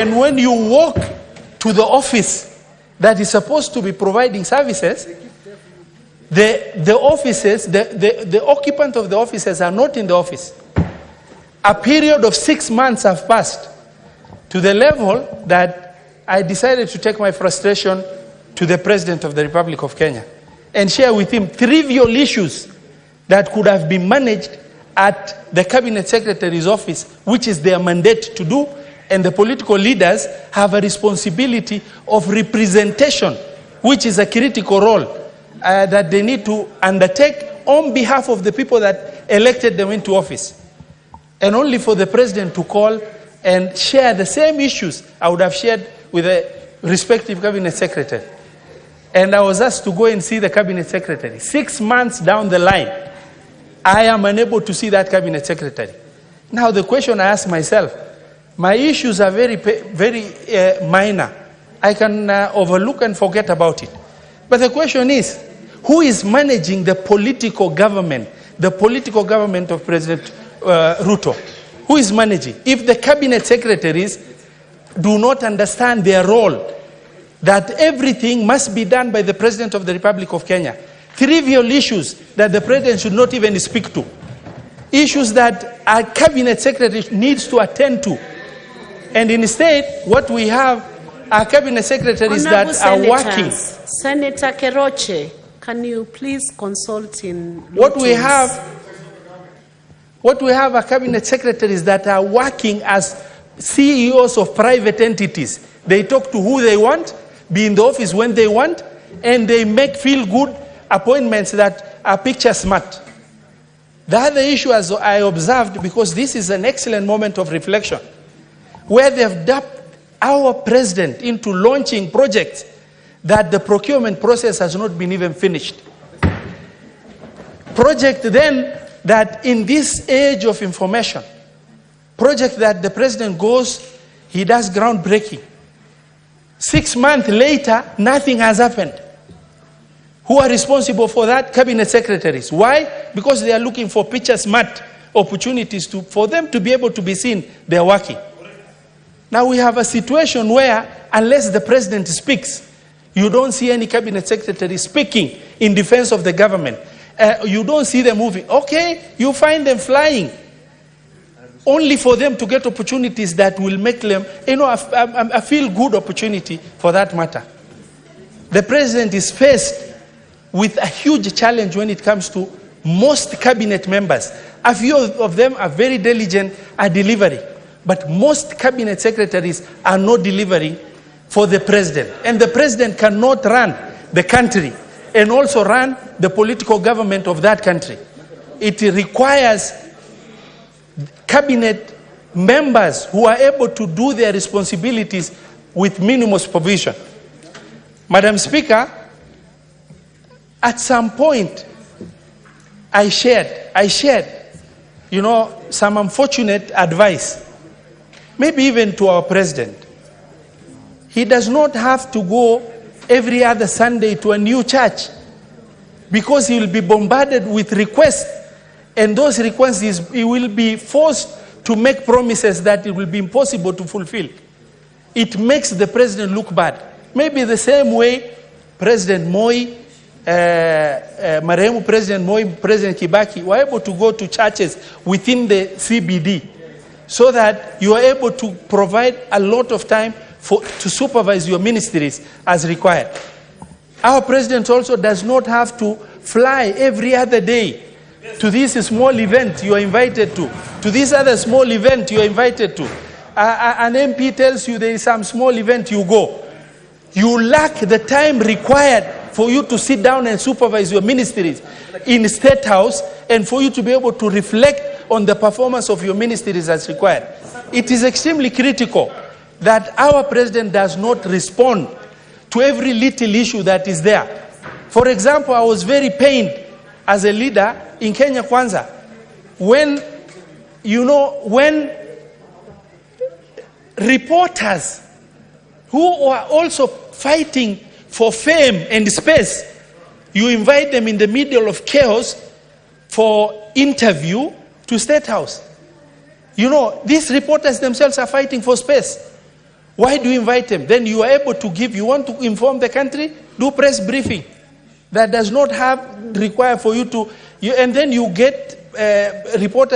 And when you walk to the office that is supposed to be providing services, the offices, the occupant of the offices are not in the office. A period of 6 months have passed to the level that I decided to take my frustration to the President of the Republic of Kenya and share with him trivial issues that could have been managed at the Cabinet Secretary's office, which is their mandate to do, and the political leaders have a responsibility of representation, which is a critical role that they need to undertake on behalf of the people that elected them into office. And only for the President to call and share the same issues I would have shared with the respective Cabinet Secretary. And I was asked to go and see the Cabinet Secretary. 6 months down the line, I am unable to see that Cabinet Secretary. Now the question I ask myself, my issues are very minor. I can overlook and forget about it. But the question is, who is managing the political government of President Ruto? Who is managing? If the Cabinet Secretaries do not understand their role, that everything must be done by the President of the Republic of Kenya, trivial issues that the President should not even speak to, issues that a Cabinet Secretary needs to attend to, and instead what we have are Cabinet Secretaries that are working. Senator Keroche, can you please consult in what we have are Cabinet Secretaries that are working as CEOs of private entities. They talk to who they want, be in the office when they want, and they make feel-good appointments that are picture smart. The other issue, as I observed, because this is an excellent moment of reflection, where they've dubbed our president into launching projects that the procurement process has not been even finished. Project then that in this age of information, project that the president goes, he does groundbreaking. 6 months later, nothing has happened. Who are responsible for that? Cabinet Secretaries. Why? Because they are looking for picture smart opportunities for them to be able to be seen they are working. Now we have a situation where unless the president speaks, you don't see any Cabinet Secretary speaking in defense of the government. You don't see them moving. Okay, you find them flying, only for them to get opportunities that will make them, a feel-good opportunity for that matter. The president is faced with a huge challenge when it comes to most cabinet members. A few of them are very diligent at delivering, but most cabinet secretaries are not delivering for the president. And the president cannot run the country and also run the political government of that country. It requires cabinet members who are able to do their responsibilities with minimum supervision. Madam Speaker, at some point, I shared, some unfortunate advice, maybe even to our president. He does not have to go every other Sunday to a new church, because he will be bombarded with requests, and those requests he will be forced to make promises that it will be impossible to fulfill. It makes the president look bad. Maybe the same way President Moi, Marehemu President Moi, President Kibaki were able to go to churches within the CBD, so that you are able to provide a lot of time to supervise your ministries as required. Our president also does not have to fly every other day to this small event you are invited to this other small event you are invited to. An MP tells you there is some small event, you go. You lack the time required for you to sit down and supervise your ministries in State House, and for you to be able to reflect on the performance of your ministries as required. It is extremely critical that our president does not respond to every little issue that is there. For example, I was very pained as a leader in Kenya Kwanza when reporters who are also fighting for fame and space, you invite them in the middle of chaos for interview to State House. These reporters themselves are fighting for space. Why do you invite them? Then you are able to give, you want to inform the country, do press briefing. That does not have require for you to, and then you get reporters